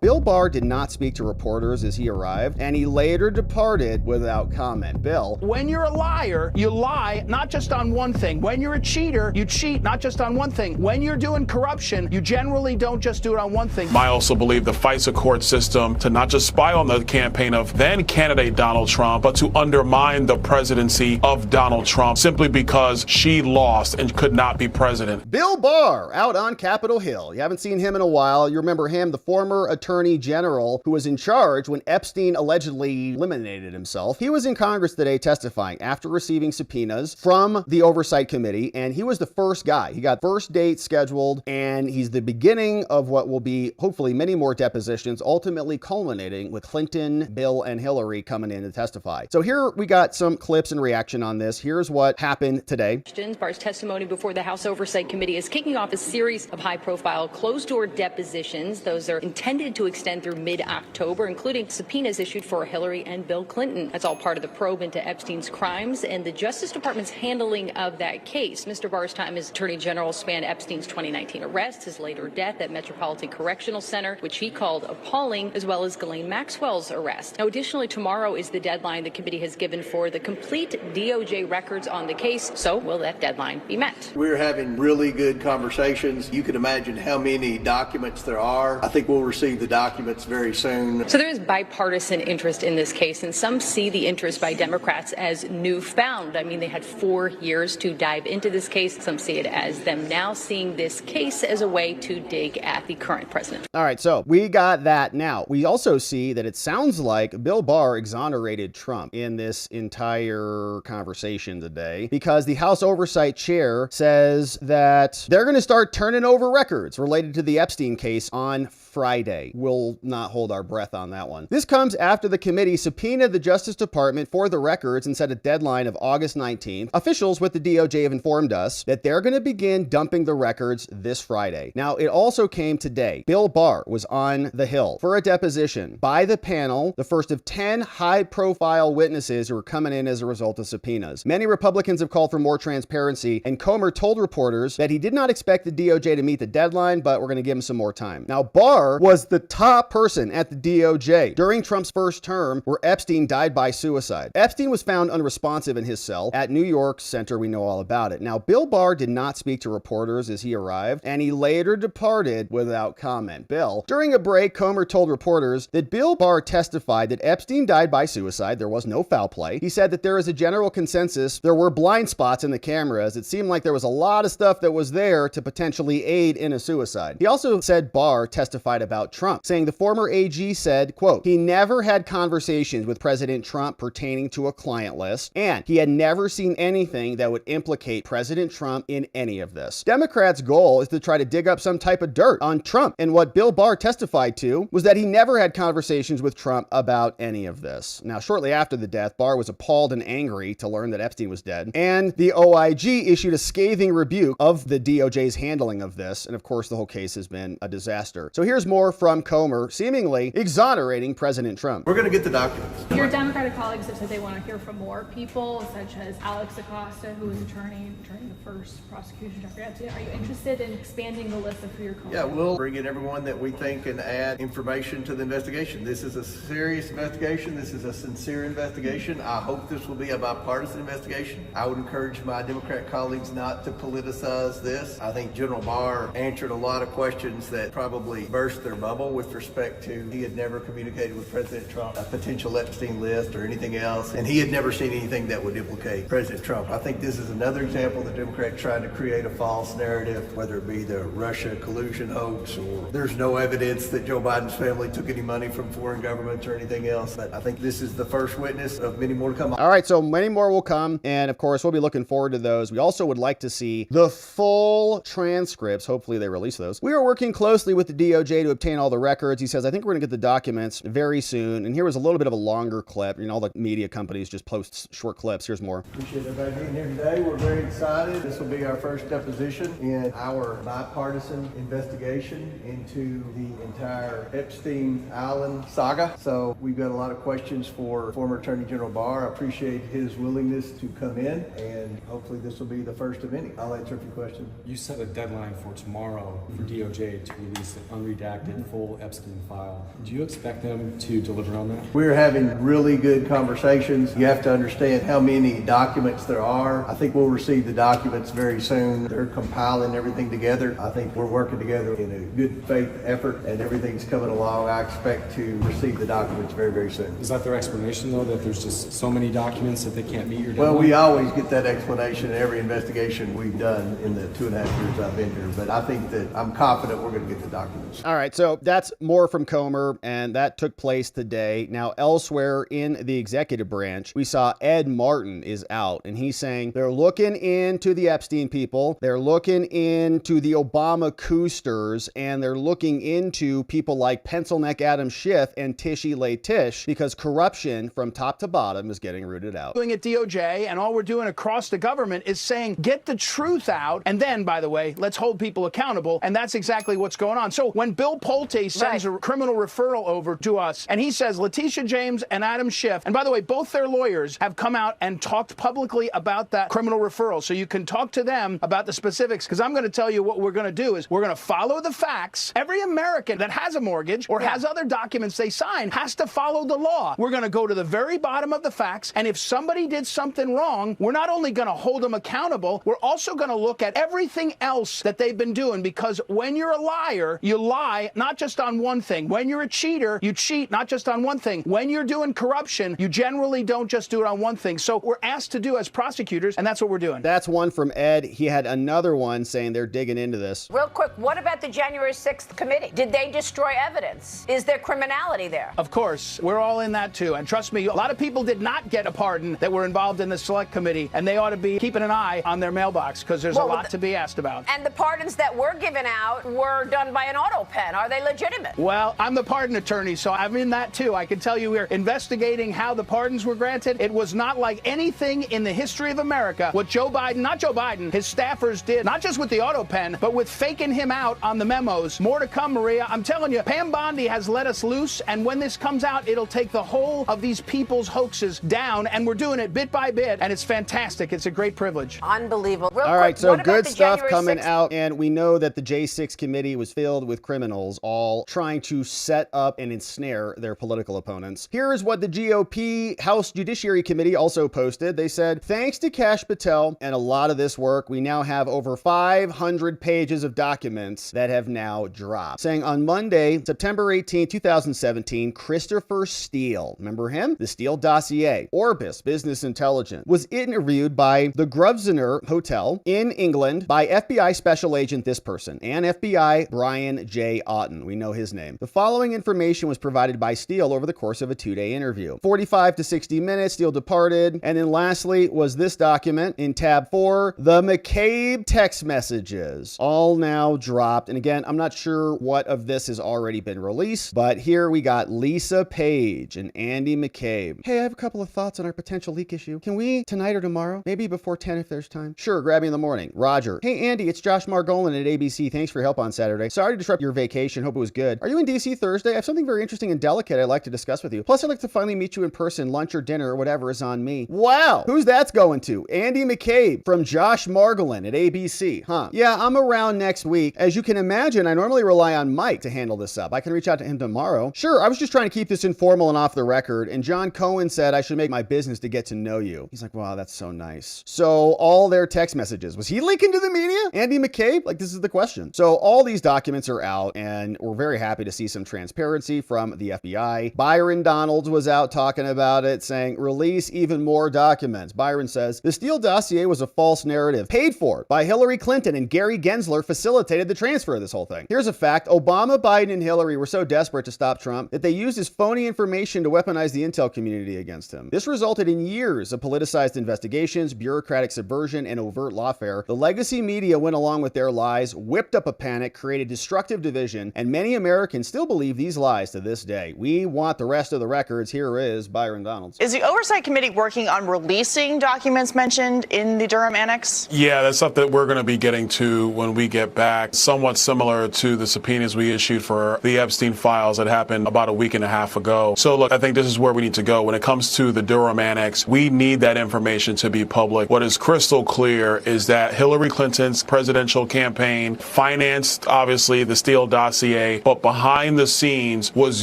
Bill Barr did not speak to reporters as he arrived, and he later departed without comment. Bill. When you're a liar, you lie not just on one thing. When you're a cheater, you cheat not just on one thing. When you're doing corruption, you generally don't just do it on one thing. I also believe the FISA court system to not just spy on the campaign of then candidate Donald Trump, but to undermine the presidency of Donald Trump simply because she lost and could not be president. Bill Barr out on Capitol Hill. You haven't seen him in a while. You remember him, the former attorney general who was in charge when Epstein allegedly eliminated himself. He was in Congress today testifying after receiving subpoenas from the Oversight Committee, and he was the first guy. He got first date scheduled, and he's the beginning of what will be hopefully many more depositions, ultimately culminating with Clinton, Bill, and Hillary coming in to testify. So here we got some clips and reaction on this. Here's what happened today. Barr's testimony before the House Oversight Committee is kicking off a series of high-profile closed-door depositions. Those are intended to extend through mid-October, including subpoenas issued for Hillary and Bill Clinton. That's all part of the probe into Epstein's crimes and the Justice Department's handling of that case. Mr. Barr's time as Attorney General spanned Epstein's 2019 arrest, his later death at Metropolitan Correctional Center, which he called appalling, as well as Ghislaine Maxwell's arrest. Now, additionally, tomorrow is the deadline the committee has given for the complete DOJ records on the case. So will that deadline be met? We're having really good conversations. You can imagine how many documents there are. I think we'll receive the documents very soon. So there is bipartisan interest in this case, and some see the interest by Democrats as newfound. I mean, they had 4 years to dive into this case. Some see it as them now seeing this case as a way to dig at the current president. All right, so we got that now. We also see that it sounds like Bill Barr exonerated Trump in this entire conversation today because the House Oversight Chair says that they're going to start turning over records related to the Epstein case on Friday. We'll not hold our breath on that one. This comes after the committee subpoenaed the Justice Department for the records and set a deadline of August 19th. Officials with the DOJ have informed us that they're going to begin dumping the records this Friday. Now, it also came today. Bill Barr was on the Hill for a deposition by the panel, the first of 10 high-profile witnesses who are coming in as a result of subpoenas. Many Republicans have called for more transparency, and Comer told reporters that he did not expect the DOJ to meet the deadline, but we're going to give him some more time. Now, Barr was the top person at the DOJ during Trump's first term where Epstein died by suicide. Epstein was found unresponsive in his cell at New York Center. We know all about it. Now, Bill Barr did not speak to reporters as he arrived, and he later departed without comment. Bill. During a break, Comer told reporters that Bill Barr testified that Epstein died by suicide. There was no foul play. He said that there is a general consensus. There were blind spots in the cameras. It seemed like there was a lot of stuff that was there to potentially aid in a suicide. He also said Barr testified about Trump, saying the former AG said, quote, he never had conversations with President Trump pertaining to a client list, and he had never seen anything that would implicate President Trump in any of this. Democrats' goal is to try to dig up some type of dirt on Trump, and what Bill Barr testified to was that he never had conversations with Trump about any of this. Now, shortly after the death, Barr was appalled and angry to learn that Epstein was dead, and the OIG issued a scathing rebuke of the DOJ's handling of this, and of course, the whole case has been a disaster. So here's more from Comer, seemingly exonerating President Trump. We're going to get the documents. Your Democratic colleagues have said they want to hear from more people, such as Alex Acosta, who was attorney during the first prosecution of Epstein. Are you interested in expanding the list of who you're calling? Yeah, we'll bring in everyone that we think can add information to the investigation. This is a serious investigation. This is a sincere investigation. I hope this will be a bipartisan investigation. I would encourage my Democrat colleagues not to politicize this. I think General Barr answered a lot of questions that probably burst their bubble with respect to he had never communicated with President Trump, a potential Epstein list or anything else, and he had never seen anything that would implicate President Trump. I think this is another example of the Democrats trying to create a false narrative, whether it be the Russia collusion hoax or there's no evidence that Joe Biden's family took any money from foreign governments or anything else. But I think this is the first witness of many more to come. All right, so many more will come, and of course, we'll be looking forward to those. We also would like to see the full transcripts. Hopefully they release those. We are working closely with the DOJ to obtain all the records. He says, I think we're going to get the documents very soon. And here was a little bit of a longer clip. You know, all the media companies just post short clips. Here's more. Appreciate everybody being here today. We're very excited. This will be our first deposition in our bipartisan investigation into the entire Epstein Island saga. So we've got a lot of questions for former Attorney General Barr. I appreciate his willingness to come in, and hopefully this will be the first of many. I'll answer a few questions. You set a deadline for tomorrow for DOJ to release the unredacted redacted full Epstein file. Do you expect them to deliver on that? We're having really good conversations. You have to understand how many documents there are. I think we'll receive the documents very soon. They're compiling everything together. I think we're working together in a good faith effort and everything's coming along. I expect to receive the documents very, very soon. Is that their explanation, though, that there's just so many documents that they can't meet your deadline? Well, we always get that explanation in every investigation we've done in the 2.5 years I've been here, but I think that I'm confident we're going to get the documents. All right, so that's more from Comer, and that took place today. Now, elsewhere in the executive branch, we saw Ed Martin is out, and he's saying they're looking into the Epstein people, they're looking into the Obama coosters, and they're looking into people like Pencil Neck Adam Schiff and Tishy Lay Tish, because corruption from top to bottom is getting rooted out. Doing at DOJ, and all we're doing across the government is saying, get the truth out, and then, by the way, let's hold people accountable, and that's exactly what's going on. So when Bill Pulte sends a criminal referral over to us, and he says Letitia James and Adam Schiff, and by the way, both their lawyers have come out and talked publicly about that criminal referral, so you can talk to them about the specifics, because I'm going to tell you what we're going to do is we're going to follow the facts. Every American that has a mortgage or has other documents they sign has to follow the law. We're going to go to the very bottom of the facts, and if somebody did something wrong, we're not only going to hold them accountable, we're also going to look at everything else that they've been doing, because when you're a liar, you lie not just on one thing. When you're a cheater, you cheat not just on one thing. When you're doing corruption, you generally don't just do it on one thing. So we're asked to do as prosecutors, and that's what we're doing. That's one from Ed. He had another one saying they're digging into this. Real quick, what about the January 6th committee? Did they destroy evidence? Is there criminality there? Of course, we're all in that too. And trust me, a lot of people did not get a pardon that were involved in the select committee, and they ought to be keeping an eye on their mailbox, because there's a lot to be asked about. And the pardons that were given out were done by an auto pen. Are they legitimate? Well, I'm the pardon attorney, so I'm in that too. I can tell you we're investigating how the pardons were granted. It was not like anything in the history of America what not Joe Biden, his staffers did, not just with the auto pen, but with faking him out on the memos. More to come, Maria. I'm telling you, Pam Bondi has let us loose, and when this comes out, it'll take the whole of these people's hoaxes down, and we're doing it bit by bit, and it's fantastic. It's a great privilege. Unbelievable. All right, so good stuff coming out, and we know that the J6 committee was filled with criminals all trying to set up and ensnare their political opponents. Here is what the GOP House Judiciary Committee also posted. They said, thanks to Kash Patel and a lot of this work, we now have over 500 pages of documents that have now dropped. Saying on Monday, September 18, 2017, Christopher Steele, remember him? The Steele Dossier, Orbis Business Intelligence, was interviewed by the Grosvenor Hotel in England by FBI Special Agent this person, and FBI Brian J. Otten. We know his name. The following information was provided by Steele over the course of a 2-day interview. 45 to 60 minutes, Steele departed. And then lastly was this document in tab 4, the McCabe text messages, all now dropped. And again, I'm not sure what of this has already been released, but here we got Lisa Page and Andy McCabe. Hey, I have a couple of thoughts on our potential leak issue. Can we tonight or tomorrow? Maybe before 10 if there's time. Sure, grab me in the morning. Roger. Hey, Andy, it's Josh Margolin at ABC. Thanks for your help on Saturday. Sorry to disrupt your vacation. Hope it was good. Are you in DC Thursday? I have something very interesting and delicate I'd like to discuss with you. Plus, I'd like to finally meet you in person. Lunch or dinner or whatever is on me. Wow. Who's that's going to? Andy McCabe from Josh Margolin at ABC. Huh. Yeah, I'm around next week. As you can imagine, I normally rely on Mike to handle this up. I can reach out to him tomorrow. Sure, I was just trying to keep this informal and off the record. And John Cohen said I should make my business to get to know you. He's like, wow, that's so nice. So all their text messages, was he leaking to the media? Andy McCabe? Like, this is the question. So all these documents are out, and we're very happy to see some transparency from the FBI. Byron Donalds was out talking about it, saying, release even more documents. Byron says, the Steele dossier was a false narrative, paid for by Hillary Clinton, and Gary Gensler facilitated the transfer of this whole thing. Here's a fact. Obama, Biden, and Hillary were so desperate to stop Trump that they used his phony information to weaponize the intel community against him. This resulted in years of politicized investigations, bureaucratic subversion, and overt lawfare. The legacy media went along with their lies, whipped up a panic, created destructive division, and many Americans still believe these lies to this day. We want the rest of the records. Here is Byron Donalds. Is the Oversight Committee working on releasing documents mentioned in the Durham Annex? Yeah, that's stuff that we're going to be getting to when we get back. Somewhat similar to the subpoenas we issued for the Epstein files that happened about a week and a half ago. So look, I think this is where we need to go. When it comes to the Durham Annex, we need that information to be public. What is crystal clear is that Hillary Clinton's presidential campaign financed, obviously, the Steele dossier dossier, but behind the scenes was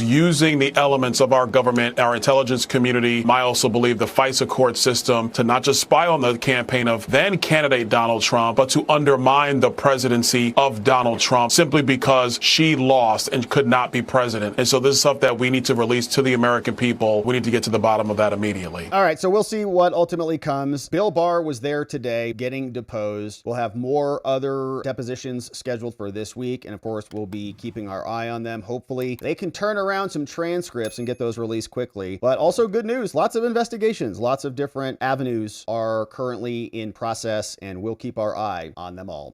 using the elements of our government, our intelligence community, I also believe the FISA court system, to not just spy on the campaign of then candidate Donald Trump, but to undermine the presidency of Donald Trump simply because she lost and could not be president. And so this is stuff that we need to release to the American people. We need to get to the bottom of that immediately. All right, so we'll see what ultimately comes. Bill Barr was there today getting deposed. We'll have more other depositions scheduled for this week. And of course, we'll be keeping our eye on them. Hopefully they can turn around some transcripts and get those released quickly. But also good news, lots of investigations, lots of different avenues are currently in process, and we'll keep our eye on them all.